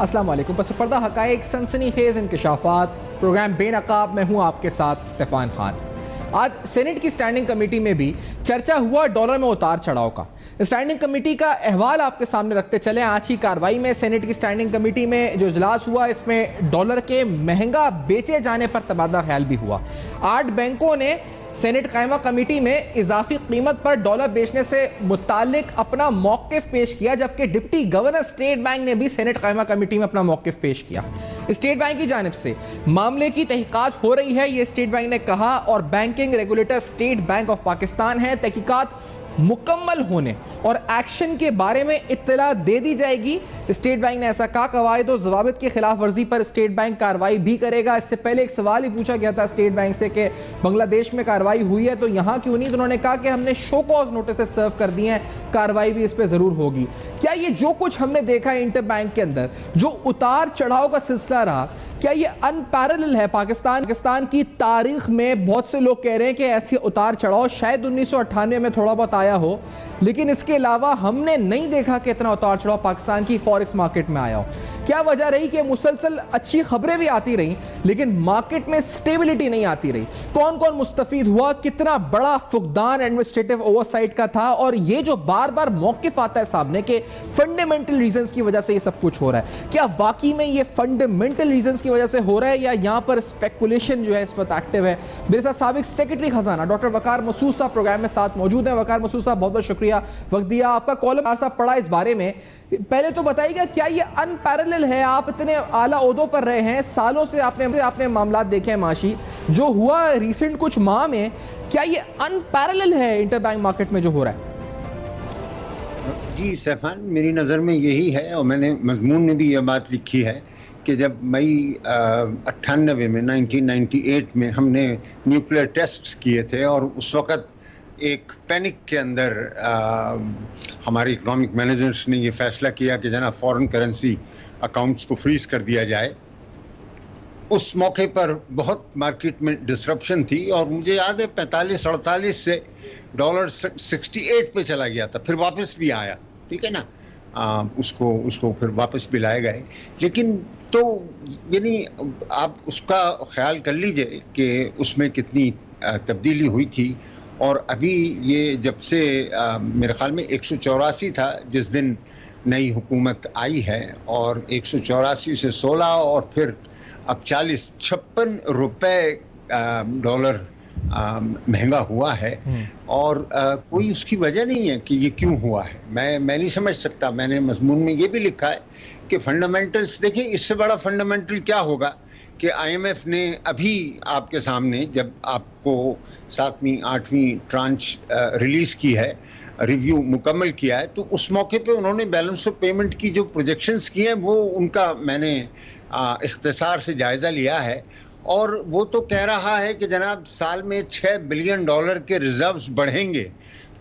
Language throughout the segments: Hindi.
अस्सलाम वालेकुम। पस पर्दा हक़ाइक़ सनसनीखेज़ इंकशाफात प्रोग्राम बेनकाब में हूँ आपके साथ सैफान खान। आज सेनेट की स्टैंडिंग कमेटी में भी चर्चा हुआ डॉलर में उतार चढ़ाव का। स्टैंडिंग कमेटी का अहवाल आपके सामने रखते चले। आज की कार्रवाई में सेनेट की स्टैंडिंग कमेटी में जो इजलास हुआ, इसमें डॉलर के महंगा बेचे जाने पर तबादला ख्याल भी हुआ। 8 बैंकों ने सेनेट कायमा कमेटी में इजाफी कीमत पर डॉलर बेचने से मुतालिक अपना मौक़िफ़ पेश किया, जबकि डिप्टी गवर्नर स्टेट बैंक ने भी सेनेट कायमा कमेटी में अपना मौक़िफ़ पेश किया। स्टेट बैंक की जानिब से मामले की तहकीकात हो रही है, ये स्टेट बैंक ने कहा, और banking regulator state bank of Pakistan है। तहकीकात मुकम्मल होने और एक्शन के बारे में इत्तला दे दी जाएगी। स्टेट बैंक ने ऐसा कहा। कवायद और ज़वाबित की खिलाफ वर्जी पर स्टेट बैंक कार्रवाई भी करेगा। इससे पहले एक सवाल ही पूछा गया था स्टेट बैंक से कि बांग्लादेश में कार्रवाई हुई है तो यहाँ क्यों नहीं, तो उन्होंने कहा कि हमने शो कॉज नोटिस सर्व कर दिए हैं, कार्रवाई भी इस पर ज़रूर होगी। क्या ये जो कुछ हमने देखा है इंटर बैंक के अंदर, जो उतार चढ़ाव का सिलसिला रहा, क्या ये अनपैरेलल है पाकिस्तान की तारीख में? बहुत से लोग कह रहे हैं कि ऐसे उतार चढ़ाव शायद 1998 में थोड़ा बहुत आया हो, लेकिन इसके अलावा हमने नहीं देखा कि इतना उतार चढ़ाव पाकिस्तान की फॉरेक्स मार्केट में आया हो। क्या वजह रही कि मुसलसल अच्छी खबरें भी आती रहीं लेकिन मार्केट में स्टेबिलिटी नहीं आती रही? कौन कौन मुस्तफीद हुआ? कितना बड़ा फुकदान एडमिनिस्ट्रेटिव ओवरसाइट का था? और ये जो बार बार मौक़िफ़ आता है सामने के फंडामेंटल रीजंस की वजह से ये सब कुछ हो रहा है, क्या वाकई में ये फंडामेंटल रीजंस की वजह से हो रहा है या यहाँ पर स्पेकुलेशन जो है इस वक्त एक्टिव है? मेरे साथ साबिक सेक्रेटरी खजाना डॉक्टर वकार मसूद साहब प्रोग्राम में साथ मौजूद हैं। वकार मसूद साहब, बहुत बहुत शुक्रिया वक्त दिया। आपका कॉलम साहब पढ़ा इस बारे में, पहले तो बताइएगा क्या ये अनपैरेलल है? आप इतने आला ओहदों पर रहे हैं, सालों से आपने मामला देखे हैं माशी, जो हुआ रिसेंट कुछ माह में, क्या ये अनपैरेलल है इंटर बैंक मार्केट में जो हो रहा है? जी सैफान, मेरी नज़र में यही है, और मैंने मजमून में भी यह बात लिखी है कि जब मई 98 में 1998 में हमने न्यूक्लियर टेस्ट किए थे और उस वक़्त एक पैनिक के अंदर हमारे इकोनॉमिक मैनेजर्स ने ये फैसला किया कि जना फॉरेन करेंसी अकाउंट्स को फ्रीज कर दिया जाए। उस मौके पर बहुत मार्केट में डिसरप्शन थी और मुझे याद है 45-48 से डॉलर 68 पे चला गया था, फिर वापस भी आया, ठीक है ना। उसको फिर वापस भी लाए गए, लेकिन तो यानी आप उसका ख्याल कर लीजिए कि उसमें कितनी तब्दीली हुई थी। और अभी ये जब से मेरे ख्याल में 184 था जिस दिन नई हुकूमत आई है, और 184 से 16 और फिर अब 40-56 रुपए डॉलर महंगा हुआ है। और कोई उसकी वजह नहीं है कि ये क्यों हुआ है, मैं नहीं समझ सकता। मैंने मजमून में ये भी लिखा है कि फंडामेंटल्स, देखिए इससे बड़ा फंडामेंटल क्या होगा कि IMF ने अभी आपके सामने जब आपको 7वीं 8वीं ट्रांच रिलीज़ की है, रिव्यू मुकम्मल किया है, तो उस मौके पे उन्होंने बैलेंस ऑफ पेमेंट की जो प्रोजेक्शंस की हैं वो उनका मैंने इख्तिसार से जायज़ा लिया है, और वो तो कह रहा है कि जनाब साल में $6 बिलियन के रिजर्व्स बढ़ेंगे।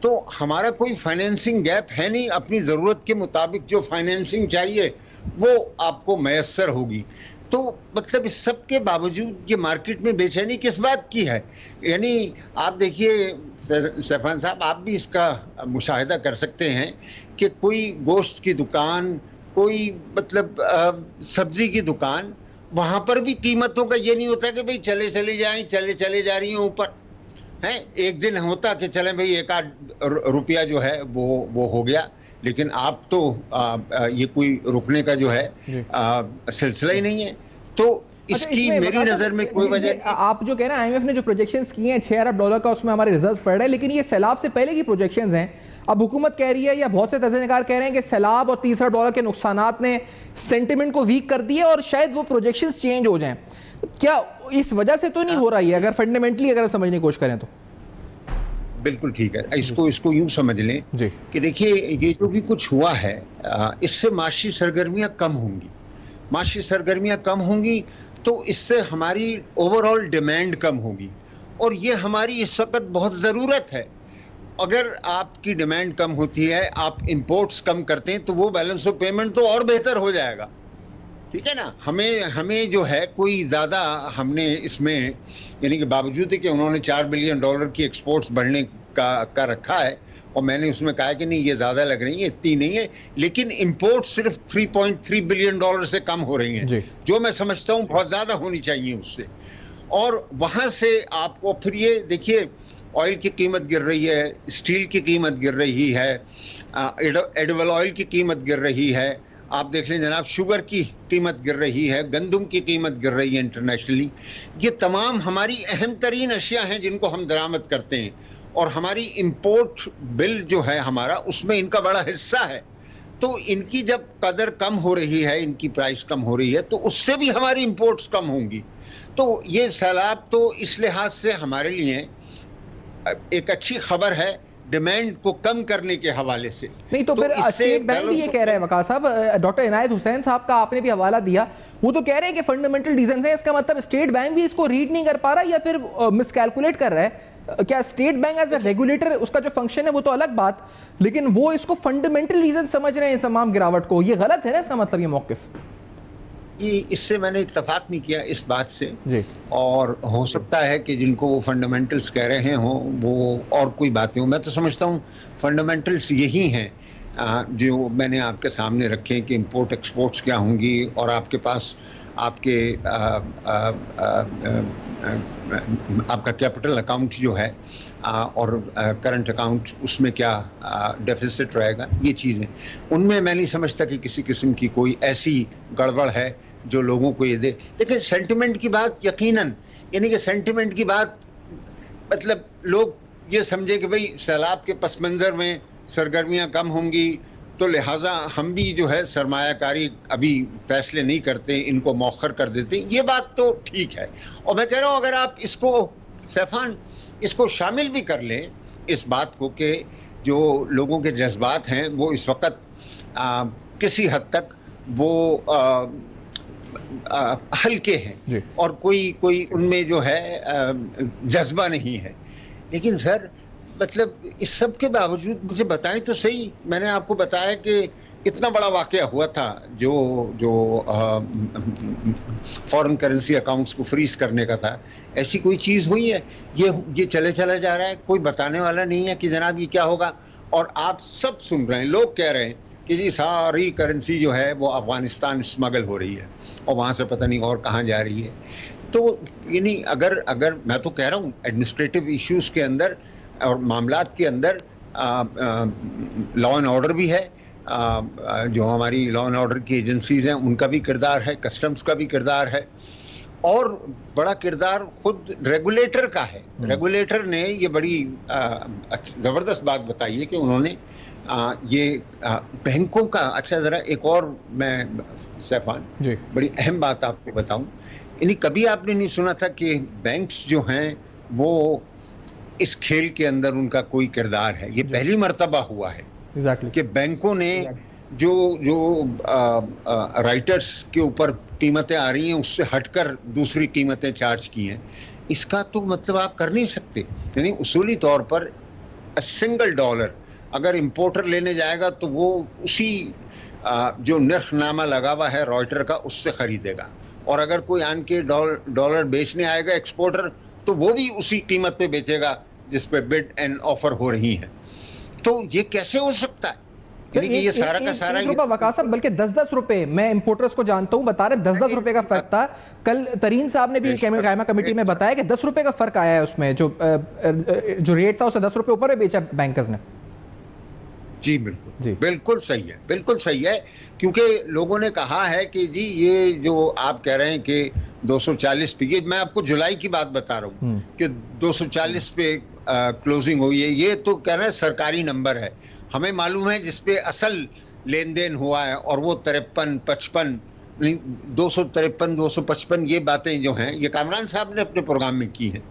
तो हमारा कोई फाइनेंसिंग गैप है नहीं, अपनी ज़रूरत के मुताबिक जो फाइनेंसिंग चाहिए वो आपको मैसर होगी। तो मतलब इस सब के बावजूद ये मार्केट में बेचैनी किस बात की है? यानी आप देखिए सैफान साहब, आप भी इसका मुशाहिदा कर सकते हैं कि कोई गोश्त की दुकान, कोई मतलब सब्जी की दुकान, वहाँ पर भी कीमतों का ये नहीं होता कि भाई चले चले जा रही हैं ऊपर, हैं। एक दिन होता कि चले भाई 1-8 रुपया जो है वो हो गया, लेकिन आप तो ये कोई रुकने का जो है सिलसिला ही नहीं है। तो इसकी मेरी नजर में कोई वजह नहीं। आप जो कह रहे हैं IMF ने जो प्रोजेक्शंस किए हैं $6 अरब का, उसमें हमारे रिजर्व पड़ रहे हैं, लेकिन ये सैलाब से पहले की प्रोजेक्शंस हैं। अब हुकूमत कह रही है या बहुत से तजज़ियाकार कह रहे हैं कि सैलाब और $30 के नुकसानात ने सेंटिमेंट को वीक कर दिया और शायद वो प्रोजेक्शंस चेंज हो जाएं। क्या इस वजह से तो नहीं हो रहा है, अगर फंडामेंटली अगर समझने की कोशिश करें तो? बिल्कुल ठीक है, इसको यूं समझ लें कि देखिए ये जो भी कुछ हुआ है इससे माशी सरगर्मियां कम होंगी, तो इससे हमारी ओवरऑल डिमांड कम होगी, और ये हमारी इस वक्त बहुत ज़रूरत है। अगर आपकी डिमांड कम होती है, आप इंपोर्ट्स कम करते हैं, तो वो बैलेंस ऑफ पेमेंट तो और बेहतर हो जाएगा, ठीक है ना। हमें जो है कोई ज़्यादा हमने इसमें यानी कि बावजूद है कि उन्होंने $4 बिलियन की एक्सपोर्ट्स बढ़ने का रखा है, और मैंने उसमें कहा कि नहीं ये ज्यादा लग रही है, इतनी नहीं है, लेकिन इंपोर्ट सिर्फ $3.3 बिलियन से कम हो रही हैं, जो मैं समझता हूं बहुत ज्यादा होनी चाहिए उससे। और वहां से आपको फिर ये देखिए, ऑयल की कीमत गिर रही है, स्टील की कीमत गिर रही है, एडिबल ऑयल की कीमत गिर रही है, आप देख लें जनाब, शुगर की कीमत गिर रही है, गंदम की कीमत गिर रही है इंटरनेशनली। ये तमाम हमारी अहम तरीन अशिया हैं जिनको हम दरामद करते हैं, और हमारी इंपोर्ट बिल जो है हमारा, उसमें इनका बड़ा हिस्सा है। तो इनकी जब कदर कम हो रही है, इनकी प्राइस कम हो रही है, तो उससे भी हमारी इंपोर्ट्स कम होंगी। तो ये सैलाब तो इस लिहाज से हमारे लिए एक अच्छी खबर है डिमांड को कम करने के हवाले से। नहीं तो फिर स्टेट बैंक भी ये कह रहा है वकास साहब, डॉक्टर इनायत हुसैन साहब का आपने भी हवाला दिया, वो तो कह रहे हैं कि फंडामेंटल रीजन है। इसका मतलब स्टेट बैंक भी इसको रीड नहीं कर पा रहा या फिर मिसकैलकुलेट कर रहा है? क्या State Bank as a regulator, उसका जो फंक्शन है वो तो अलग बात, लेकिन वो इसको फंडामेंटल रीजन समझ रहे हैं इस तमाम गिरावट को, ये गलत है ना इसका मतलब ये मौकिफ? इससे मैंने इत्तेफाक नहीं किया इस बात से जी। और हो सकता है कि जिनको वो फंडामेंटल्स कह रहे हों वो और कोई बातें हो। मैं तो समझता हूँ फंडामेंटल्स यही हैं जो मैंने आपके सामने रखे हैं कि इंपोर्ट एक्सपोर्ट्स क्या होंगी, और आपके पास आपके आपका कैपिटल अकाउंट जो है और करंट अकाउंट, उसमें क्या डेफिसिट रहेगा, ये चीज़ें उनमें मैं नहीं समझता कि किसी किस्म की कोई ऐसी गड़बड़ है जो लोगों को ये दे। देखिए सेंटिमेंट की बात, यकीनन यानी कि सेंटिमेंट की बात मतलब लोग ये समझे कि भाई सैलाब के पस मंज़र में सरगर्मियाँ कम होंगी तो लिहाजा हम भी जो है सरमायाकारी अभी फैसले नहीं करते, इनको मौखर कर देते, ये बात तो ठीक है। और मैं कह रहा हूँ अगर आप इसको सैफान इसको शामिल भी कर लें इस बात को कि जो लोगों के जज्बात हैं वो इस वक्त किसी हद तक वो हल्के हैं और कोई उनमें जो है जज्बा नहीं है, लेकिन सर मतलब इस सब के बावजूद मुझे बताएं तो सही, मैंने आपको बताया कि इतना बड़ा वाकया हुआ था जो फॉरेन करेंसी अकाउंट्स को फ्रीज करने का था, ऐसी कोई चीज़ हुई है? ये चले चला जा रहा है, कोई बताने वाला नहीं है कि जनाब ये क्या होगा। और आप सब सुन रहे हैं, लोग कह रहे हैं कि जी सारी करेंसी जो है वो अफगानिस्तान स्मगल हो रही है और वहाँ से पता नहीं और कहाँ जा रही है। तो यानी अगर मैं तो कह रहा हूँ एडमिनिस्ट्रेटिव इश्यूज़ के अंदर और मामलात के अंदर लॉ एंड ऑर्डर भी है, जो हमारी लॉ एंड ऑर्डर की एजेंसीज हैं उनका भी किरदार है, कस्टम्स का भी किरदार है, और बड़ा किरदार खुद रेगुलेटर का है। रेगुलेटर ने ये बड़ी ज़बरदस्त बात बताई है कि उन्होंने ये बैंकों का, अच्छा ज़रा एक और मैं सैफान बड़ी अहम बात आपको बताऊं, यानी कभी आपने नहीं सुना था कि बैंक्स जो हैं वो इस खेल के अंदर उनका कोई किरदार है। ये पहली मर्तबा हुआ है कि बैंकों ने जो राइटर्स के ऊपर कीमतें आ रही हैं उससे हटकर दूसरी कीमतें चार्ज की हैं। इसका तो मतलब आप कर नहीं सकते, यानी उसूली तौर पर सिंगल डॉलर अगर इंपोर्टर लेने जाएगा तो वो उसी जो नर्खनामा लगा हुआ है रॉयटर का उससे खरीदेगा, और अगर कोई आन के डॉलर बेचने आएगा एक्सपोर्टर तो वो भी उसी कीमत पे बेचेगा जिस पे बिड एंड ऑफर हो रही है। तो ये कैसे हो सकता है? यानी कि ये सारा का सारा वकास साहब, बल्कि 10-10 रुपए, मैं इंपोर्टर्स को जानता हूं, बता रहे 10-10 रुपए का फर्क था। कल तरीन साहब ने भी कायमा कमेटी में बताया कि 10 रुपए का फर्क आया है उसमें, जो रेट था उसे 10 रुपए ऊपर बेचा बैंकर्स ने। जी बिल्कुल बिल्कुल सही है, बिल्कुल सही है, क्योंकि लोगों ने कहा है कि जी ये जो आप कह रहे हैं कि 240 पे, ये मैं आपको जुलाई की बात बता रहा हूँ कि 240 पे क्लोजिंग हुई है, ये तो कह रहे हैं सरकारी नंबर है, हमें मालूम है जिस पे असल लेन देन हुआ है, और वो 53-55 नहीं 253 255 ये बातें जो हैं ये कामरान साहब ने अपने प्रोग्राम में की हैं।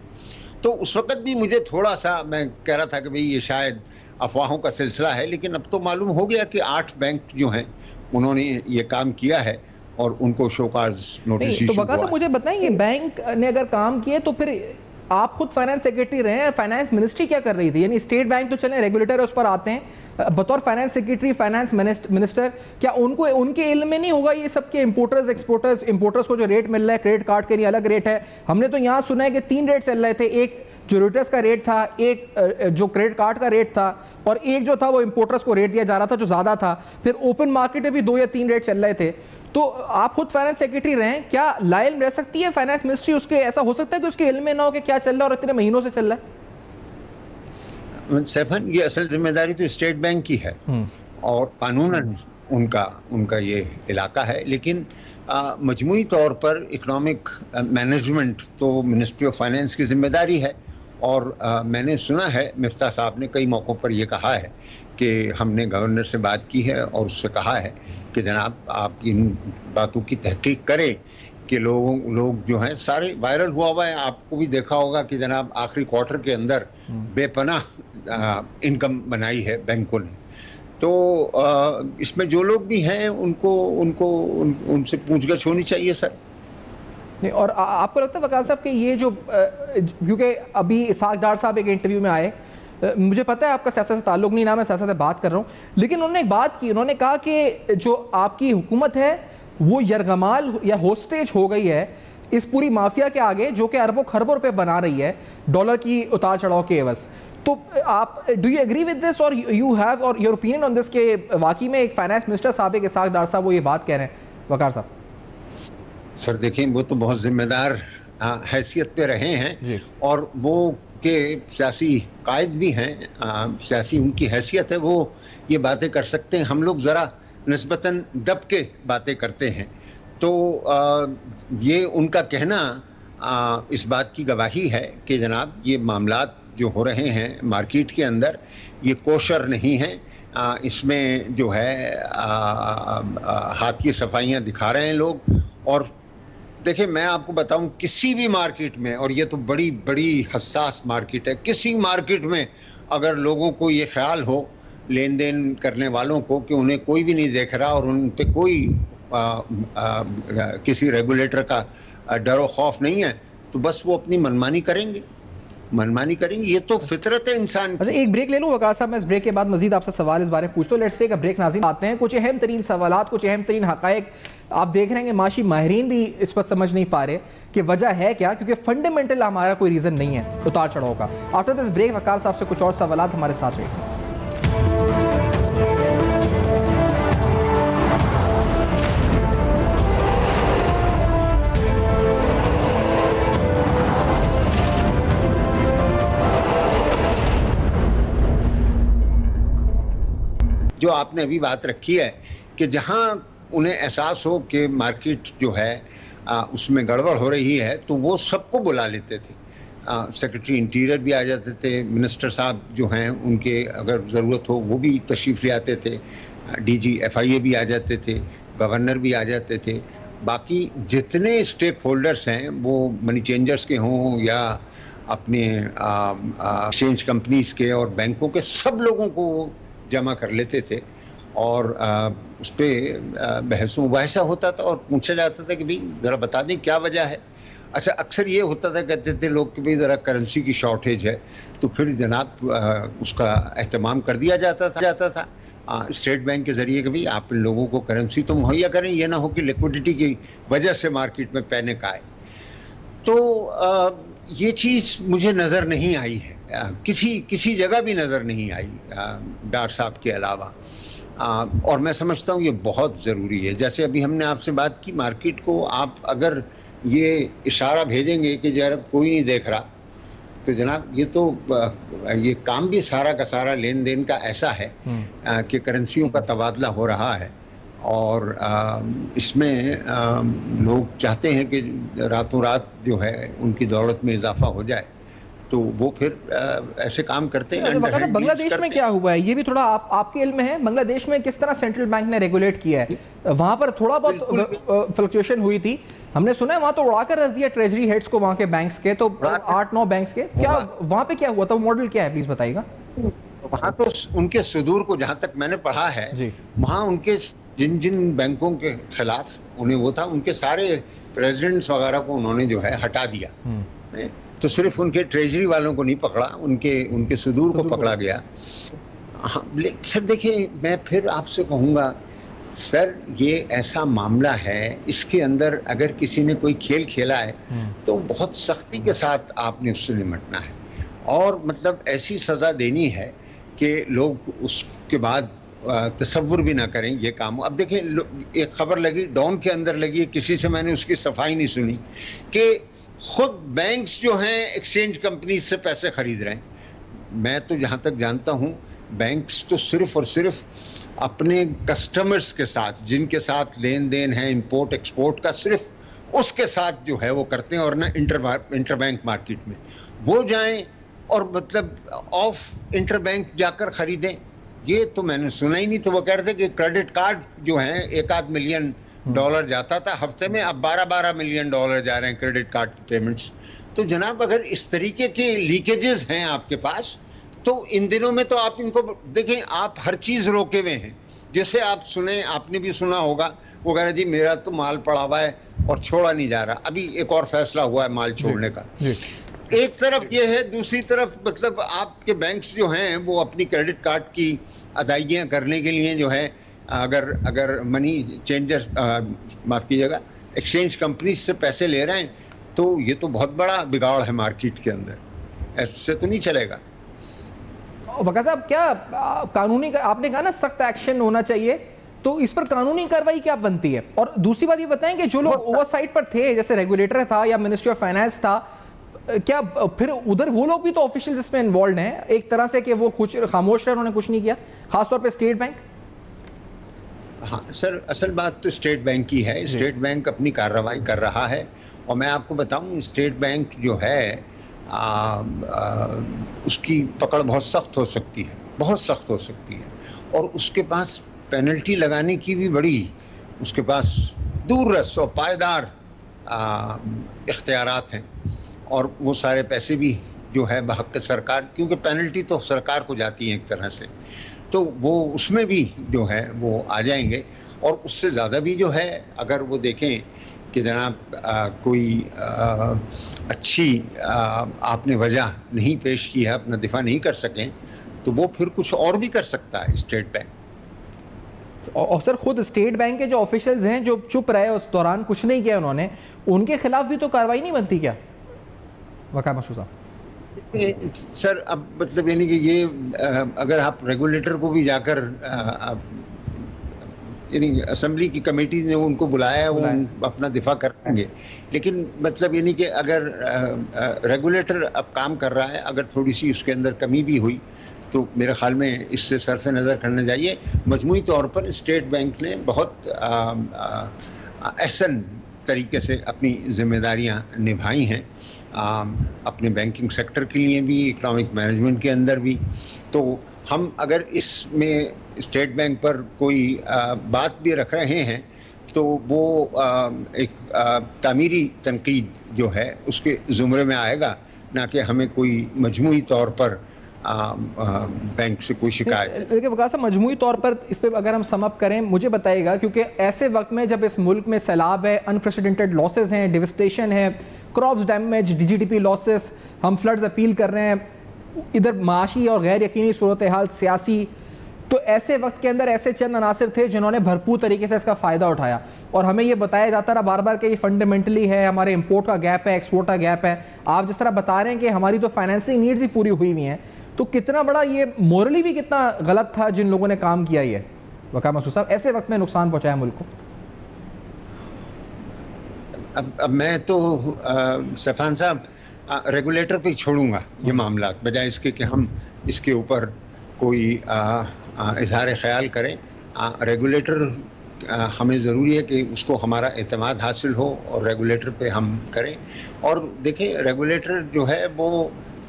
तो उस वक्त भी मुझे थोड़ा सा मैं कह रहा था कि भाई ये शायद अफवाहों का सिलसिला है, लेकिन अब तो मालूम हो गया कि 8 बैंक जो हैं उन्होंने ये काम किया है और उनको शोकाज नोटिस इशू हुआ है। तो मुझे बताएं, बैंक ने अगर काम किए तो फिर आप खुद फाइनेंस सेक्रेटरी रहे हैं, फाइनेंस मिनिस्ट्री क्या कर रही थी? यानी स्टेट बैंक तो चले रेगुलेटर उस पर आते हैं, बतौर फाइनेंस सेक्रेटरी फाइनेंस मिनिस्टर क्या उनको उनके इल्म में नहीं होगा ये सब के इंपोर्टर्स को जो रेट मिल रहा है क्रेडिट कार्ड के लिए अलग रेट है? हमने तो यहाँ सुना है कि 3 रेट चल रहे थे, एक जो रोटर्स का रेट था, एक जो क्रेडिट कार्ड का रेट था, और एक जो था वो इंपोर्टर्स को रेट दिया जा रहा था जो ज़्यादा था। फिर ओपन मार्केट में भी 2 या 3 रेट चल रहे थे। तो आप खुद फाइनेंस सेक्रेटरी रहे हैं, क्या लायल रह सकती है फाइनेंस मिनिस्ट्री? उसके ऐसा हो सकता है कि उसके इल्म में ना हो कि क्या चल रहा है और इतने महीनों से चल रहा है? सैफन, ये असल जिम्मेदारी तो स्टेट बैंक की है और कानूनन उनका ये इलाका है, लेकिन मजमूई तौर पर इकोनॉमिक मैनेजमेंट तो मिनिस्ट्री ऑफ फाइनेंस की जिम्मेदारी है। और मैंने सुना है मिफ्ता साहब ने कई मौक़ों पर ये कहा है कि हमने गवर्नर से बात की है और उससे कहा है कि जनाब आप इन बातों की तहकीक करें कि लोग जो हैं सारे वायरल हुआ है। आपको भी देखा होगा कि जनाब आखिरी क्वार्टर के अंदर बेपनाह इनकम बनाई है बैंकों ने। तो इसमें जो लोग भी हैं उनसे पूछगछ होनी चाहिए सर। नहीं, और आपको लगता है वकार साहब कि ये जो क्योंकि अभी इसहाक डार साहब एक इंटरव्यू में आए, मुझे पता है आपका सियासत से ताल्लुक नहीं ना, मैं सियासत से बात कर रहा हूँ, लेकिन उन्होंने एक बात की, उन्होंने कहा कि जो आपकी हुकूमत है वो यरगमाल या होस्टेज हो गई है इस पूरी माफिया के आगे जो कि अरबों खरबों रुपए बना रही है डॉलर की उतार चढ़ाव के एवज। तो आप do you agree with this और यू हैव और योर ओपिनियन ऑन दिस के वाकई में एक फाइनेंस मिनिस्टर साहब एक इसहाक डार साहब वो ये बात कह रहे हैं? वकार साहब सर देखें, वो तो बहुत जिम्मेदार हैसियत पे रहे हैं और वो के सियासी कायद भी हैं, सियासी उनकी हैसियत है, वो ये बातें कर सकते हैं। हम लोग ज़रा निस्बतन दब के बातें करते हैं। तो ये उनका कहना इस बात की गवाही है कि जनाब ये मामलात जो हो रहे हैं मार्केट के अंदर ये कोशर नहीं है। इसमें जो है हाथ की सफाइयाँ दिखा रहे हैं लोग। और देखिए, मैं आपको बताऊं, किसी भी मार्केट में, और ये तो बड़ी बड़ी हसास मार्केट है, किसी मार्केट में अगर लोगों को ये ख्याल हो, लेन देन करने वालों को, कि उन्हें कोई भी नहीं देख रहा और उन पे कोई किसी रेगुलेटर का डर और खौफ नहीं है, तो बस वो अपनी मनमानी करेंगे। ये तो फितरत है इंसान की। अच्छा, एक ब्रेक ले लूं वकार साहब, मैं इस ब्रेक के बाद मजीद आपसे सवाल इस बारे में पूछता हूँ। लेट्स टेक अ ब्रेक नाज़रीन। आते हैं कुछ अहम तरीन सवालात, कुछ अहम तरीन हक़ाइक़ आप देख रहे हैं माशी माहिरीन भी इस पर समझ नहीं पा रहे कि वजह है क्या, क्योंकि फंडामेंटल हमारा कोई रीज़न नहीं है उतार चढ़ाव का। आफ्टर दिस ब्रेक वकार साहब से कुछ और सवालात हमारे साथ रहे। जो आपने अभी बात रखी है कि जहां उन्हें एहसास हो कि मार्केट जो है उसमें गड़बड़ हो रही है, तो वो सबको बुला लेते थे। सेक्रेटरी इंटीरियर भी आ जाते थे, मिनिस्टर साहब जो हैं उनके अगर ज़रूरत हो वो भी तशरीफ़ ले आते थे, DG FIA भी आ जाते थे, गवर्नर भी आ जाते थे। बाकी जितने स्टेक होल्डर्स हैं, वो मनी चेंजर्स के हों या अपने एक्सचेंज कंपनीज के और बैंकों के, सब लोगों को जमा कर लेते थे और उस पर बहस मुबाहिसा होता था और पूछा जाता था कि भाई ज़रा बता दें क्या वजह है। अच्छा, अक्सर ये होता था, कहते थे लोग कि भाई ज़रा करेंसी की शॉर्टेज है, तो फिर जनाब उसका एहतमाम कर दिया जाता था स्टेट बैंक के ज़रिए कि भाई आप लोगों को करेंसी तो मुहैया करें, ये ना हो कि लिक्विडिटी की वजह से मार्केट में पैनिक आए। तो ये चीज़ मुझे नज़र नहीं आई है, किसी जगह भी नज़र नहीं आई डार साहब के अलावा। और मैं समझता हूँ ये बहुत ज़रूरी है। जैसे अभी हमने आपसे बात की, मार्केट को आप अगर ये इशारा भेजेंगे कि जरा कोई नहीं देख रहा, तो जनाब ये काम भी सारा का सारा लेन देन का ऐसा है कि करेंसियों का तबादला हो रहा है और इसमें लोग चाहते हैं कि रातों रात जो है उनकी दौलत में इजाफा हो जाए, तो वो फिर ऐसे काम करते हैं। बांग्लादेश में क्या हुआ है ये भी थोड़ा आपके इल्म में है? बांग्लादेश में किस तरह सेंट्रल बैंक ने रेगुलेट किया है? वहां पर थोड़ा बहुत फ्लक्चुएशन हुई थी, हमने सुना है वहां तो उड़ाकर रख दिया ट्रेजरी हेड्स को वहां के बैंक्स के, तो 8-9 बैंक्स के। क्या वहां पे क्या हुआ था, मॉडल क्या है, प्लीज बताइएगा। वहां तो उनके सुदूर को जहां तक मैंने पढ़ा है, वहां उनके जिन बैंकों के खिलाफ उन्हें वो था, उनके सारे प्रेसिडेंट्स वगैरह को उन्होंने जो है हटा दिया। तो सिर्फ उनके ट्रेजरी वालों को नहीं पकड़ा, उनके सुदूर को पकड़ा गया। हाँ, सर देखिए, मैं फिर आपसे कहूँगा सर, ये ऐसा मामला है, इसके अंदर अगर किसी ने कोई खेल खेला है तो बहुत सख्ती के साथ आपने उससे निपटना है। और मतलब ऐसी सज़ा देनी है कि लोग उसके बाद तसव्वुर भी ना करें ये काम। अब देखें, एक खबर लगी, डॉन के अंदर लगी, किसी से मैंने उसकी सफाई नहीं सुनी, कि खुद बैंक्स जो हैं एक्सचेंज कंपनी से पैसे खरीद रहे हैं। मैं तो जहाँ तक जानता हूँ, बैंक्स तो सिर्फ और सिर्फ अपने कस्टमर्स के साथ, जिनके साथ लेन देन है इंपोर्ट एक्सपोर्ट का, सिर्फ उसके साथ जो है वो करते हैं, और ना इंटर बैंक मार्केट में वो जाएं और मतलब ऑफ इंटर बैंक जाकर खरीदें। ये तो मैंने सुना ही नहीं। तो वो कह रहे थे कि क्रेडिट कार्ड जो है $1-8 मिलियन जाता था हफ्ते में, अब $12-12 मिलियन जा रहे हैं क्रेडिट कार्ड की पेमेंट्स। तो जनाब, अगर इस तरीके के लीकेजेस हैं आपके पास, तो इन दिनों में तो आप इनको देखें, आप हर चीज रोके हुए हैं। जैसे आप सुने, आपने भी सुना होगा, वो कह रहे जी मेरा तो माल पड़ा हुआ है और छोड़ा नहीं जा रहा। अभी एक और फैसला हुआ है माल छोड़ने का। एक तरफ ये है, दूसरी तरफ मतलब आपके बैंक्स जो हैं वो अपनी क्रेडिट कार्ड की अदायगियां करने के लिए जो है, अगर मनी चेंजर माफ कीजिएगा एक्सचेंज कंपनी से पैसे ले रहे हैं, तो ये तो बहुत बड़ा बिगाड़ है मार्केट के अंदर। ऐसे तो नहीं चलेगा। वका साहब, क्या कानूनी, आपने कहा ना सख्त एक्शन होना चाहिए, तो इस पर कानूनी कार्रवाई क्या बनती है? और दूसरी बात ये बताएं कि जो लोग ओवरसाइट पर थे, जैसे रेगुलेटर था या मिनिस्ट्री ऑफ फाइनेंस था, क्या फिर उधर वो लोग भी तो ऑफिशियल इसमें इन्वॉल्व हैं एक तरह से, कि वो कुछ खामोश रहे, उन्होंने कुछ नहीं किया, खासतौर पे स्टेट बैंक? हाँ सर, असल बात तो स्टेट बैंक की है। स्टेट बैंक अपनी कार्रवाई कर रहा है, और मैं आपको बताऊं, स्टेट बैंक जो है उसकी पकड़ बहुत सख्त हो सकती है, बहुत सख्त हो सकती है, और उसके पास पेनल्टी लगाने की भी बड़ी, उसके पास दूररस और पायदार इख्तियारात हैं, और वो सारे पैसे भी जो है बहक़ सरकार, क्योंकि पेनल्टी तो सरकार को जाती है एक तरह से, तो वो उसमें भी जो है वो आ जाएंगे। और उससे ज़्यादा भी जो है, अगर वो देखें कि जनाब कोई अच्छी आपने वजह नहीं पेश की है, अपना दिफा नहीं कर सकें, तो वो फिर कुछ और भी कर सकता है स्टेट बैंक। और सर, खुद स्टेट बैंक के जो ऑफिशियल्स हैं जो चुप रहे उस दौरान, कुछ नहीं किया उन्होंने, उनके खिलाफ भी तो कार्रवाई नहीं बनती क्या वका मसूद साहब? सर, अब मतलब यानी कि ये अगर आप रेगुलेटर को भी जाकर यानी असेंबली की कमेटी ने उनको बुलाया है, वो अपना दिफा करेंगे, लेकिन मतलब यानी कि अगर रेगुलेटर अब काम कर रहा है, अगर थोड़ी सी उसके अंदर कमी भी हुई, तो मेरे ख्याल में इससे सरफ नज़र करना चाहिए। मजमूई तौर पर स्टेट बैंक ने बहुत अहसन तरीके से अपनी जिम्मेदारियां निभाई हैं, अपने बैंकिंग सेक्टर के लिए भी, इकोनॉमिक मैनेजमेंट के अंदर भी। तो हम अगर इसमें स्टेट बैंक पर कोई बात भी रख रहे हैं, तो वो एक तामीरी तनकीद जो है उसके ज़ुमरे में आएगा, ना कि हमें कोई मजमूई तौर पर बैंक से कोई शिकायत है। देखिए वकास साहब, मजमूई तौर पर इस पर अगर हम समअप करें, मुझे बताइएगा, क्योंकि ऐसे वक्त में जब इस मुल्क में सैलाब है, अनप्रेसिडेंटेड लॉसेस हैं, डिविस्टेशन है, क्रॉप्स डैमेज, डीजीडीपी लॉसेस, हम फ्लड्स अपील कर रहे हैं, इधर माशी और गैर यकीनी सूरत हाल सियासी, तो ऐसे वक्त के अंदर ऐसे चंद अनासिर थे जिन्होंने भरपूर तरीके से इसका फ़ायदा उठाया, और हमें ये बताया जाता रहा बार बार कि ये फंडामेंटली है, हमारे इंपोर्ट का गैप है, एक्सपोर्ट का गैप है। आप जिस तरह बता रहे हैं कि हमारी तो फाइनेंसिंग नीड्स ही पूरी हुई हुई हैं, तो कितना बड़ा ये मोरली भी कितना गलत था जिन लोगों ने काम किया ये वका मसूद साहब, ऐसे वक्त में नुकसान पहुंचाया मुल्क को। अब मैं तो सफान साहब रेगुलेटर पे छोड़ूंगा ये मामला, बजाय इसके कि हम इसके ऊपर कोई इजहार ख्याल करें। रेगुलेटर हमें ज़रूरी है कि उसको हमारा एतमाद हासिल हो, और रेगुलेटर पे हम करें। और देखें, रेगुलेटर जो है वो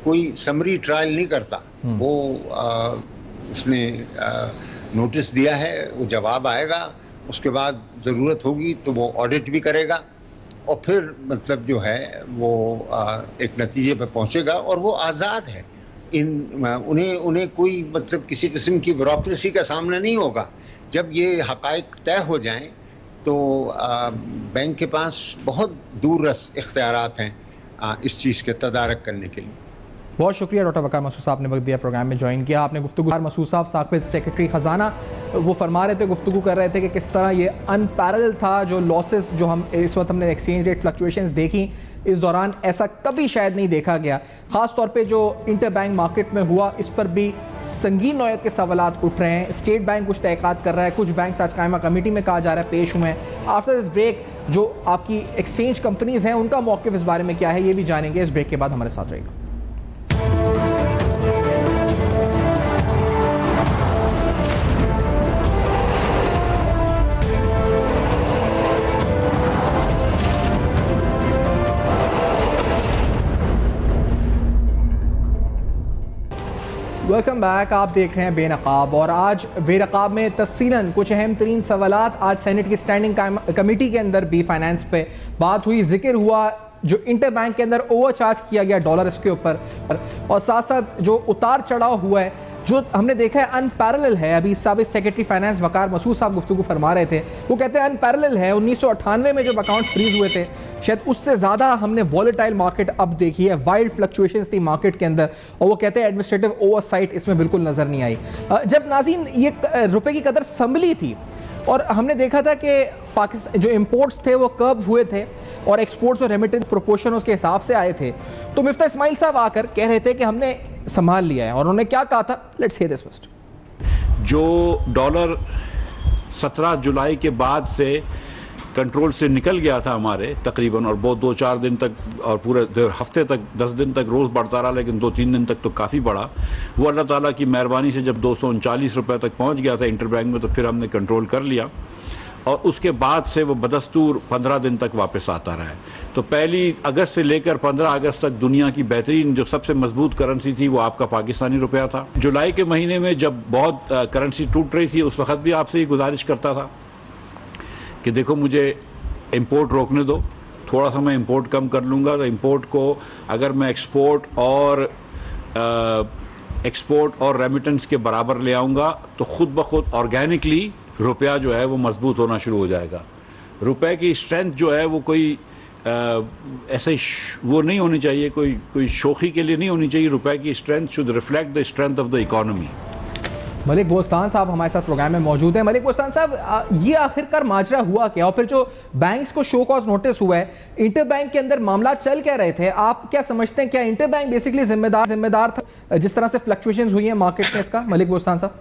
कोई समरी ट्रायल नहीं करता, वो उसने नोटिस दिया है, वो जवाब आएगा, उसके बाद ज़रूरत होगी तो वो ऑडिट भी करेगा, और फिर मतलब जो है वो एक नतीजे पर पहुंचेगा, और वो आज़ाद है। उन्हें कोई मतलब किसी किस्म की ब्यूरोक्रेसी का सामना नहीं होगा। जब ये हक़ाइक़ तय हो जाएं, तो बैंक के पास बहुत दूररस इख्तियारात हैं इस चीज़ के तदारक करने के लिए। बहुत शुक्रिया डॉक्टर वकार मसूद साहब ने वक्त दिया, प्रोग्राम में ज्वाइन किया आपने। गुफ्तगू मसूद साहब साबिक़ सेक्रेटरी ख़जाना, वो फरमा रहे थे, गुफ्तगू कर रहे थे कि किस तरह ये अनपैरेलल था जो लॉसेस जो हम इस वक्त हमने एक्सचेंज रेट फ्लक्चुएशंस देखी, इस दौरान ऐसा कभी शायद नहीं देखा गया। खास तौर पे जो इंटर बैंक मार्केट में हुआ, इस पर भी संगीन नौयत के सवालात उठ रहे हैं। स्टेट बैंक कुछ तहक़ीक़ात कर रहा है, कुछ बैंक आज कायमा कमेटी में कहा जा रहा है पेश हुए हैं। आफ्टर दिस ब्रेक जो आपकी एक्सचेंज कंपनीज हैं उनका मौक़िफ़ इस बारे में क्या है, ये भी जानेंगे। इस ब्रेक के बाद हमारे साथ रहेगा। Welcome back. आप देख रहे हैं बेनकाब, और आज बेनकाब में तफसीलन कुछ अहम तरीन सवालात आज सेनेट की स्टैंडिंग कमेटी के अंदर भी फाइनेंस पे बात हुई, जिक्र हुआ जो इंटर बैंक के अंदर ओवरचार्ज किया गया डॉलर इसके ऊपर, और साथ साथ जो उतार चढ़ाव हुआ है जो हमने देखा है अनपैरेलल है। अभी साबिक सेक्रेटरी फाइनेंस वकार मसूद साहब गुफ्तगू फरमा रहे थे, वो कहते हैं अनपैरेलल है। 1998 में जब अकाउंट फ्रीज हुए थे शायद उससे ज़्यादा हमने वॉलेटाइल मार्केट अब देखी है, वाइल्ड फ्लक्चुएशंस थी मार्केट के अंदर, और वो कहते हैं एडमिनिस्ट्रेटिव ओवरसाइट इसमें बिल्कुल नज़र नहीं आई। जब नाज़रीन ये रुपए की कदर संभली थी और हमने देखा था कि पाकिस्तान जो इंपोर्ट्स थे वो कर्ब हुए थे और एक्सपोर्ट्स और रेमिटेंस प्रोपोर्शन उसके हिसाब से आए थे, तो मिफ्ता इस्माइल साहब आकर कह रहे थे कि हमने संभाल लिया है, और उन्होंने क्या कहा था, लेट्स हियर दिस फर्स्ट। जो डॉलर 17 जुलाई के बाद से कंट्रोल से निकल गया था हमारे तकरीबन, और बहुत 2-4 दिन तक और पूरे हफ्ते तक 10 दिन तक रोज़ बढ़ता रहा, लेकिन 2-3 दिन तक तो काफ़ी बढ़ा। वो अल्लाह ताला की मेहरबानी से जब 239 रुपये तक पहुंच गया था इंटर बैंक में, तो फिर हमने कंट्रोल कर लिया, और उसके बाद से वो बदस्तूर 15 दिन तक वापस आता रहा है। तो 1 अगस्त से लेकर 15 अगस्त तक दुनिया की बेहतरीन जो सबसे मजबूत करेंसी थी वो आपका पाकिस्तानी रुपया था। जुलाई के महीने में जब बहुत करेंसी टूट रही थी, उस वक्त भी आपसे ही गुजारिश करता था कि देखो मुझे इंपोर्ट रोकने दो, थोड़ा सा मैं इंपोर्ट कम कर लूँगा, तो इंपोर्ट को अगर मैं एक्सपोर्ट और रेमिटेंस के बराबर ले आऊँगा तो ख़ुद ब खुद ऑर्गेनिकली रुपया जो है वो मजबूत होना शुरू हो जाएगा। रुपए की स्ट्रेंथ जो है वो कोई ऐसे वो नहीं होनी चाहिए, कोई शोखी के लिए नहीं होनी चाहिए। रुपए की strength should reflect the strength of the economy. Malik Bostan sahab हमारे साथ प्रोग्राम में मौजूद हैं। मलिक बोस्तान साहब, ये आखिरकार माजरा हुआ क्या, और फिर जो बैंक्स को शो कॉज नोटिस हुआ है, इंटर बैंक के अंदर मामला चल क्या रहे थे, आप क्या समझते हैं, क्या इंटर बैंक बेसिकली जिम्मेदार था जिस तरह से फ्लक्चुएशंस हुई हैं मार्केट में इसका? मलिक बोस्तान साहब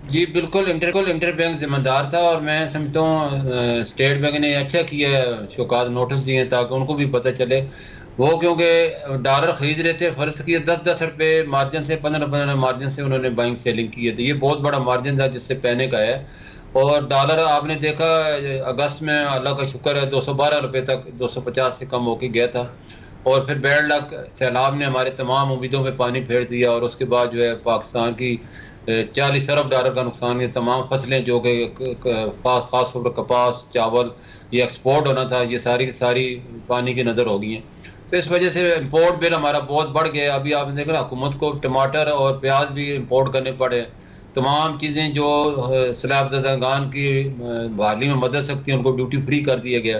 जी बिल्कुल, इंटर बैंक जिम्मेदार था, और मैं समझता हूँ स्टेट बैंक ने अच्छा किया शोकाज नोटिस दिए ताकि उनको भी पता चले। वो क्योंकि डॉलर खरीद रहे थे, फर्ज किया 10-10 रुपये मार्जिन से, 15-15 मार्जिन से उन्होंने बाइंग सेलिंग की है, तो ये बहुत बड़ा मार्जिन था जिससे पैनिक आया। और डॉलर आपने देखा अगस्त में अल्लाह का शुक्र है 212 रुपये तक, 250 से कम होके गया था, और फिर बैड लक सैलाब ने हमारे तमाम उम्मीदों में पानी फेर दिया, और उसके बाद जो है पाकिस्तान की 40 अरब डॉलर का नुकसान, ये तमाम फसलें जो कि खास तौर पर कपास, चावल, ये एक्सपोर्ट होना था, ये सारी पानी की नज़र हो गई हैं। तो इस वजह से इंपोर्ट बिल हमारा बहुत बढ़ गया। अभी आपने देखा ना, हुकूमत को टमाटर और प्याज भी इंपोर्ट करने पड़े। तमाम चीज़ें जो स्लैबज़दागान की बहाली में मदद सकती हैं उनको ड्यूटी फ्री कर दिया गया,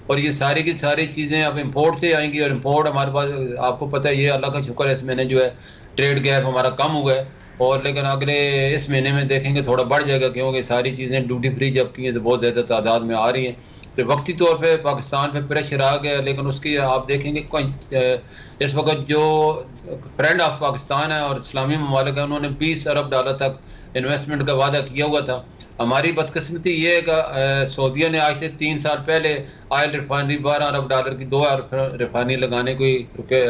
और ये सारी की सारी चीज़ें अब इंपोर्ट से आएंगी। और इंपोर्ट हमारे पास, आपको पता है, ये अल्लाह का शुक्र है इस महीने जो है ट्रेड गैप हमारा कम हुआ है, और लेकिन अगले इस महीने में देखेंगे थोड़ा बढ़ जाएगा, क्योंकि सारी चीज़ें ड्यूटी फ्री जब की हैं तो बहुत ज़्यादा तादाद में आ रही हैं। तो वक्ती तौर पे पाकिस्तान पे प्रेशर आ गया, लेकिन उसकी आप देखेंगे इस वक्त जो फ्रेंड ऑफ पाकिस्तान है और इस्लामी ममालिक है, उन्होंने 20 अरब डॉलर तक इन्वेस्टमेंट का वादा किया हुआ था। हमारी बदकिस्मती ये है कि सऊदीया ने आज से 3 साल पहले ऑयल रिफाइनरी 12 अरब डॉलर की 2 रिफाइनरी लगाने को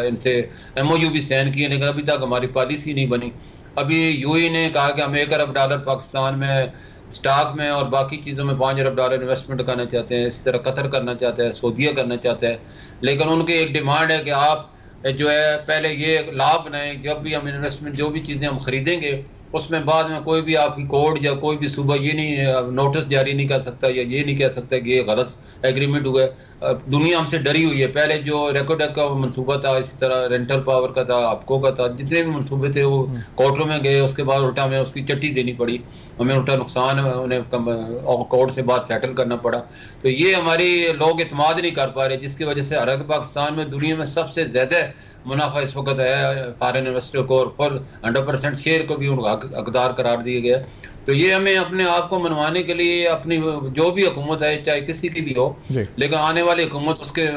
इनसे MOU भी साइन किए, लेकिन अभी तक हमारी पॉलिसी नहीं बनी। अभी UAE ने कहा कि हम 1 अरब डॉलर पाकिस्तान में स्टॉक में और बाकी चीज़ों में 5 अरब डॉलर इन्वेस्टमेंट करना चाहते हैं। इस तरह कतर करना चाहता है, सऊदीया करना चाहता है, लेकिन उनकी एक डिमांड है कि आप जो है पहले ये लाभ बनाएं, जब भी हम इन्वेस्टमेंट जो भी चीज़ें हम खरीदेंगे उसमें बाद में कोई भी आपकी कोर्ट या कोई भी सुबह ये नहीं नोटिस जारी नहीं कर सकता या ये नहीं कह सकता कि ये गलत एग्रीमेंट हुआ है। दुनिया हमसे डरी हुई है। पहले जो रेकोडेक का मनसूबा था, इसी तरह रेंटल पावर का था, आपको का था, जितने भी मनसूबे थे वो कोर्टों में गए, उसके बाद उल्टा हमें उसकी चट्टी देनी पड़ी, हमें उल्टा नुकसान उन्हें कोर्ट से बाद सेटल करना पड़ा। तो ये हमारी लोग इत्माद नहीं कर पा रहे, जिसकी वजह से हर पाकिस्तान में दुनिया में सबसे ज़्यादा मुनाफा इस वक्त है फॉरेन इन्वेस्टर को, और फुल 100% शेयर को भी उनको हकदार करार दिया गया। तो ये हमें अपने आप को मनवाने के लिए अपनी जो भी हुकूमत है, चाहे किसी की भी हो, लेकिन आने वाली हुकूमत उसके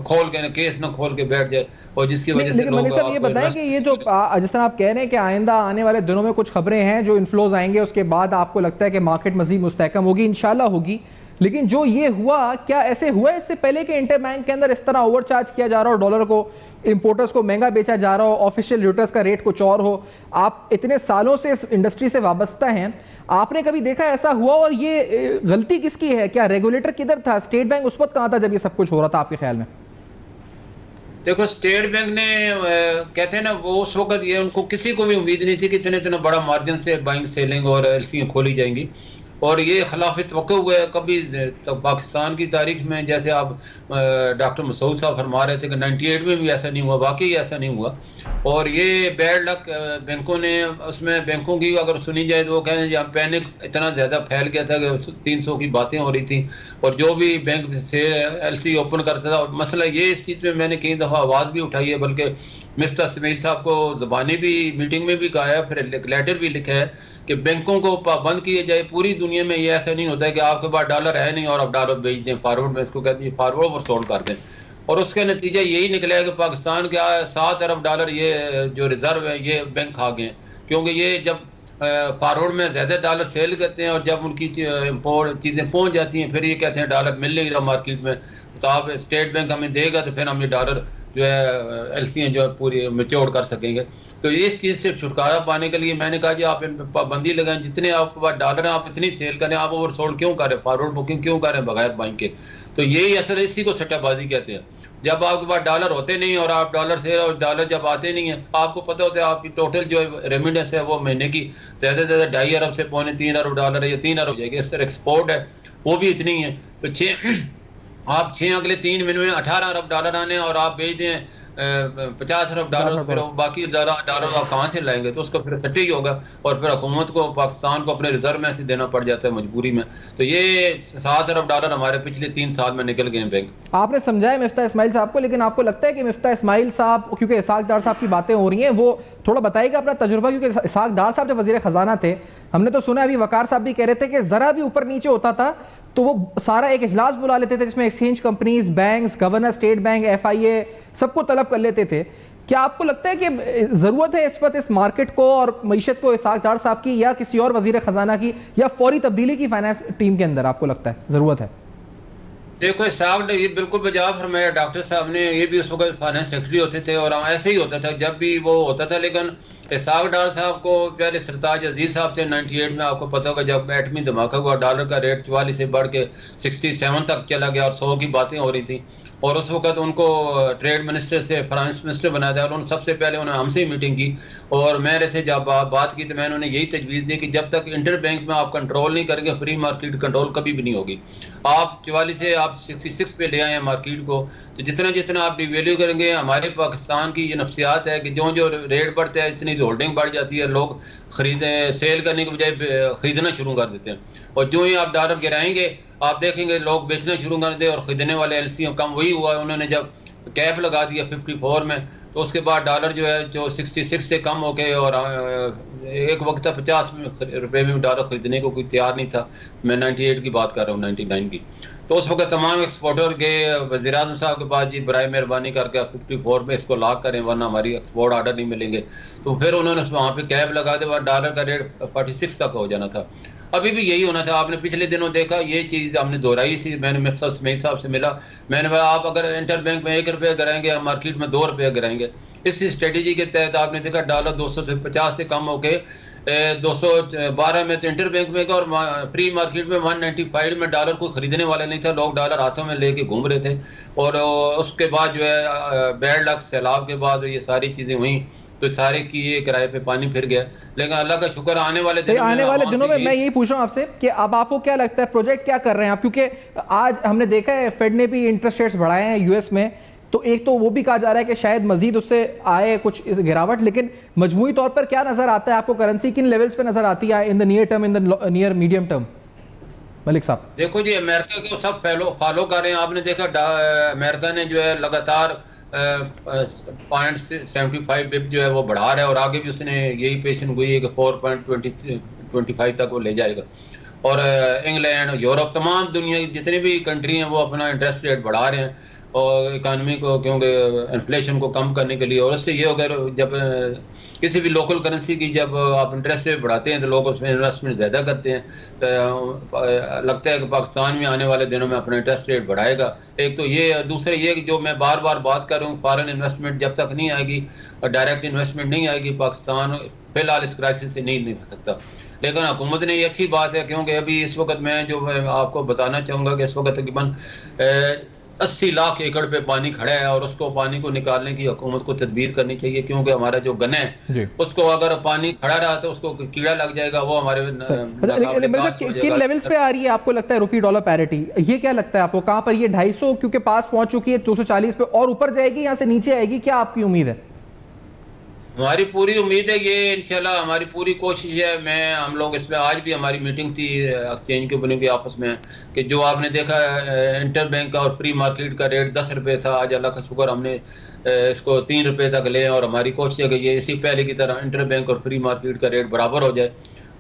खोल के केस न खोल के बैठ जाए, और जिसकी वजह से लोग साहब ये बताएं कि ये जो जिस तरह आप कह रहे हैं कि आइंदा आने वाले दिनों में कुछ खबरें हैं जो इन्फ्लोज आएंगे, उसके बाद आपको लगता है कि मार्केट मजीद मुस्तहकम होगी, इंशाल्लाह होगी, लेकिन जो ये हुआ, क्या ऐसे हुआ इससे पहले कि इंटरबैंक के अंदर इस तरह ओवरचार्ज किया जा रहा हो, डॉलर को इंपोर्टर्स को महंगा बेचा जा रहा हो, ऑफिशियल रिटर्स का रेट कुछ और हो? आप इतने सालों से इस इंडस्ट्री से वाबस्ता हैं, आपने कभी देखा ऐसा हुआ? और ये गलती किसकी है? क्या रेगुलेटर किधर था? स्टेट बैंक उस वक्त कहां था जब ये सब कुछ हो रहा था आपके ख्याल में? देखो, स्टेट बैंक ने कहते हैं ना, वो उस वक्त ये उनको किसी को भी उम्मीद नहीं थी कि इतना बड़ा मार्जिन से बाइंग सेलिंग और एलसीआं खोली जाएंगी, और ये खिलाफ तवक्को हुआ है। कभी तो पाकिस्तान की तारीख में, जैसे आप डॉक्टर मसूद साहब फरमा रहे थे कि 98 में भी ऐसा नहीं हुआ, वाकई ऐसा नहीं हुआ। और ये बैड लक बैंकों ने, उसमें बैंकों की अगर सुनी जाए तो वो कह रहे हैं पैनिक इतना ज़्यादा फैल गया था कि 300 की बातें हो रही थी, और जो भी बैंक से एलसी ओपन करता था। और मसला ये इस चीज़ में मैंने कई दफ़ा आवाज़ भी उठाई है, बल्कि मिफ्ता इस्माइल साहब को ज़बानी भी मीटिंग में भी कहा है, फिर लेटर भी लिखा है कि बैंकों को पाबंद किए जाए। पूरी दुनिया में ये ऐसा नहीं होता है कि आपके पास डॉलर है नहीं और आप डॉलर बेच दें फॉरवर्ड में, इसको कहते हैं फॉरवर्ड और सोल्ड कर दें। और उसका नतीजा यही निकला है कि पाकिस्तान के 7 अरब डॉलर ये जो रिजर्व है ये बैंक खा गए, क्योंकि ये जब फॉरवर्ड में ज़्यादा डॉलर सेल करते हैं और जब उनकी इम्पोर्ट चीज़ें पहुँच जाती हैं, फिर ये कहते हैं डॉलर मिल नहीं रहा मार्केट में, तो आप स्टेट बैंक हमें देगा तो फिर हम ये डॉलर जो है एलसीआं जो है पूरी मैच्योर कर सकेंगे। तो इस चीज़ से छुटकारा पाने के लिए मैंने कहा जी आप इन पर पाबंदी लगाएं, जितने आपके पास डॉलर हैं आप इतनी सेल करें, आप ओवर सोल्ड क्यों करें, फॉरवर्ड बुकिंग क्यों करें बगैर बाइंग के। तो यही असर, इसी को सट्टाबाजी कहते हैं। जब आपके पास डॉलर होते नहीं और आप डॉलर से, और डॉलर जब आते नहीं है, आपको पता होता है आपकी टोटल जो रेमिडेंस है वो महीने की ज़्यादा से ज़्यादा 2.5 अरब से 3 अरब डॉलर है, या 3 अरब हो जाएगी। इस तरह एक्सपोर्ट है वो भी इतनी है, तो 6 अगले 3 महीने में 18 अरब डॉलर आने, और आप बेच दें 50 अरब डॉलर, फिर बाकी डॉलर आप कहाँ से लाएंगे? तो उसका फिर सट्टी होगा, और फिर हुकूमत को, पाकिस्तान को अपने रिजर्व में से देना पड़ जाता है मजबूरी में। तो ये 7 अरब डॉलर हमारे पिछले 3 साल में निकल गए बैंक। आपने समझाया मिफ्ता इस्माइल साहब को, लेकिन आपको लगता है कि मिफ्ता इस्माइल साहब, क्योंकि इसाक डार साहब की बातें हो रही हैं, वो थोड़ा बताइएगा अपना तजुर्बा, क्योंकि इसाक डार साहब जब वजीर खजाना थे, हमने तो सुना, अभी वकार साहब भी कह रहे थे कि जरा भी ऊपर नीचे होता था तो वो सारा एक इजलास बुला लेते थे जिसमें exchange companies, banks, governor, state bank, FIA सबको तलब कर लेते थे। क्या आपको लगता है कि जरूरत है इस वक्त इस मार्केट को और मईशत को इसाक डार साहब की, या किसी और वजीर खजाना की, या फौरी तब्दीली की फाइनेंस टीम के अंदर आपको लगता है जरूरत है? देखो, साहब ने ये बिल्कुल बजा फरमाया, डॉक्टर साहब ने, ये भी उस वक्त फाइनेंस सेक्रेटरी होते थे और ऐसे ही होता था जब भी वो होता था। लेकिन इसाक डार साहब को पहले सरताज अजीज साहब थे 98 में, आपको पता होगा जब एटमी धमाका हुआ, डॉलर का रेट 44 से बढ़ के 67 तक चला गया और 100 की बातें हो रही थी, और उस वक्त उनको ट्रेड मिनिस्टर से फाइनेंस मिनिस्टर बनाया था। उन्होंने सबसे पहले उन्होंने हमसे मीटिंग की और मेरे से जब बात की तो मैंने उन्हें यही तजवीज़ दी कि जब तक इंटर बैंक में आप कंट्रोल नहीं करेंगे, फ्री मार्केट कंट्रोल कभी भी नहीं होगी। आप 44 से आप 66 पे ले आए हैं मार्केट को, तो जितना जितना आप डिवेल्यू करेंगे, हमारे पाकिस्तान की ये नफ्सियात है कि जो जो रेट बढ़ते हैं इतनी होल्डिंग बढ़ जाती है, लोग खरीदें, सेल करने के बजाय खरीदना शुरू कर देते हैं, और जो ही आप डॉलर गिराएंगे आप देखेंगे लोग बेचना शुरू कर दे, और खरीदने वाले एलसीआं कम। वही हुआ, उन्होंने जब कैप लगा दिया 54 में, तो उसके बाद डॉलर जो है जो 66 से कम हो गए, और एक वक्त 50 रुपए में डॉलर खरीदने को कोई तैयार नहीं था। मैं 98 की बात कर रहा हूँ, 99 की। तो उस वक्त तमाम एक्सपोर्टर गए वज़ीर-ए-आज़म साहब के पास, जी बराए मेहरबानी करके 54 में इसको लॉक करें वरना हमारी एक्सपोर्ट ऑर्डर नहीं मिलेंगे। तो फिर उन्होंने वहाँ पे कैप लगा दिया, डॉलर का रेट 46 तक हो जाना था। अभी भी यही होना था। आपने पिछले दिनों देखा, ये चीज़ हमने दोहराई सी। मैंने मिफ्ता इस्माइल साहब से मिला, मैंने कहा आप अगर इंटर बैंक में 1 रुपया गिराएंगे, हम मार्केट में 2 रुपया गिराएंगे। इस स्ट्रेटेजी के तहत आपने देखा डॉलर 200 से 50 से कम होके 212 में तो इंटर बैंक में का, और प्री मार्केट में 195 में डॉलर को खरीदने वाला नहीं था, लोग डॉलर हाथों में लेके घूम रहे थे। और उसके बाद जो है बैड लक, सैलाब के बाद ये सारी चीज़ें हुई, तो सारे की ये किराए पे पानी फिर गया। लेकिन अल्लाह का शुक्र आने वाले दिनों में मैं यही पूछ रहा हूँ आपसे कि अब आपको क्या लगता है, प्रोजेक्ट क्या कर रहे हैं आप? क्योंकि आज हमने देखा है फेड ने भी इंटरेस्ट रेट्स बढ़ाए हैं यूएस में, तो एक तो वो भी कहा जा रहा है कि शायद मजीद उससे आए कुछ गिरावट, लेकिन मजमूई तौर पर क्या नजर आता है आपको? करेंसी किन लेवल्स पे नजर आती है in the near term, in the near medium term? Malik साहब देखो जी, अमेरिका को सब फॉलो कर रहे हैं। आपने देखा अमेरिका ने जो है लगातार 0.75 बिप जो है वो बढ़ा रहा है, और आगे भी उसने यही पेशन गोई है कि 4.25 तक वो ले जाएगा। और इंग्लैंड, यूरोप, तमाम दुनिया की जितनी भी कंट्री हैं वो अपना इंटरेस्ट रेट बढ़ा रहे हैं और इकानमी को, क्योंकि इन्फ्लेशन को कम करने के लिए। और उससे ये अगर जब किसी भी लोकल करेंसी की जब आप इंटरेस्ट रेट बढ़ाते हैं तो लोग उसमें इन्वेस्टमेंट ज़्यादा करते हैं। तो लगता है कि पाकिस्तान में आने वाले दिनों में अपना इंटरेस्ट रेट बढ़ाएगा। एक तो ये, दूसरे ये कि जो मैं बार बार बात कर रहा हूँ, फॉरेन इन्वेस्टमेंट जब तक नहीं आएगी, डायरेक्ट इन्वेस्टमेंट नहीं आएगी, पाकिस्तान फिलहाल इस क्राइसिस से नहीं निकल सकता। लेकिन हुकूमत ने ये अच्छी बात है, क्योंकि अभी इस वक्त मैं आपको बताना चाहूँगा कि इस वक्त तकरीबन 80 लाख एकड़ पे पानी खड़ा है, और उसको पानी को निकालने की हुकूमत को तदबीर करनी चाहिए, क्योंकि हमारा जो गन्ना है उसको अगर पानी खड़ा रहा तो उसको कीड़ा लग जाएगा, वो हमारे किन लेवल्स पे आ रही है आपको लगता है रुपी डॉलर पैरिटी? ये क्या लगता है आपको, कहां पर ये 250 क्योंकि पास पहुंच चुकी है, 240 पे और ऊपर जाएगी, यहां से नीचे आएगी, क्या आपकी उम्मीद है? हमारी पूरी उम्मीद है, ये इंशाल्लाह हमारी पूरी कोशिश है। हम लोग इसमें आज भी हमारी मीटिंग थी एक्सचेंज के बने के आपस में, कि जो आपने देखा इंटर बैंक का और प्री मार्केट का रेट 10 रुपये था, आज अल्लाह का शुक्र हमने इसको 3 रुपये तक ले, और हमारी कोशिश है कि ये इसी पहले की तरह इंटर बैंक और प्री मार्केट का रेट बराबर हो जाए।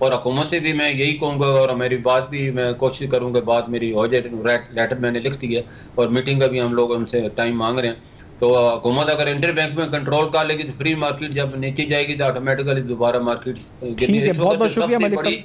और हुकूमत से भी मैं यही कहूँगा, और मेरी बात भी मैं कोशिश करूँगा बात मेरी हो जाए, लेटर मैंने लिख दी है और मीटिंग का भी हम लोग उनसे टाइम मांग रहे हैं। तो हुकूमत अगर इंटर बैंक में कंट्रोल कर लेगी तो फ्री मार्केट जब नीचे जाएगी तो ऑटोमेटिकली दोबारा मार्केट गिरनी है। बहुत बहुत शुक्रिया मलिक साहब,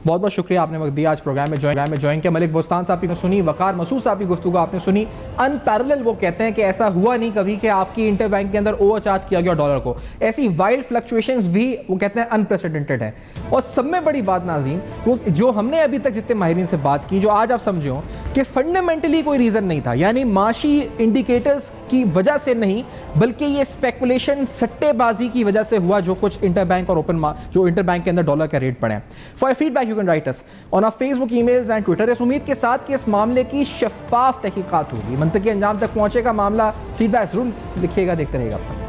बहुत बहुत शुक्रिया, आपने वक्त दिया आज प्रोग्राम में ज्वाइन किया। मलिक बोस्तान साहब की सुनी, वकार मसूद साहब की गुफ्तगू आपने सुनी। अनपैरेलल वो कहते हैं कि ऐसा हुआ नहीं कभी कि आपकी इंटर बैंक के अंदर ओवरचार्ज किया गया डॉलर को। ऐसी वाइल्ड फ्लक्चुएशंस भी वो कहते हैं अनप्रेसिडेंटेड है। और सब में बड़ी बात नाज़रीन, वो जो हमने अभी तक जितने माहिरीन से बात की, जो आज आप समझो कि फंडामेंटली कोई रीज़न नहीं था, यानी माशी इंडिकेटर्स की वजह से नहीं, बल्कि ये स्पेकुलेशन, सट्टेबाजी की वजह से हुआ जो कुछ इंटर बैंक और जो इंटर बैंक के अंदर डॉलर का रेट पड़े हैं। For feedback you can write us on our Facebook, emails and Twitter. इस उम्मीद के साथ कि इस मामले की शफाफ तहकीकात होगी, मंतकी अंजाम तक पहुंचेगा मामला। फीडबैक जरूर लिखिएगा, देखते रहिएगा।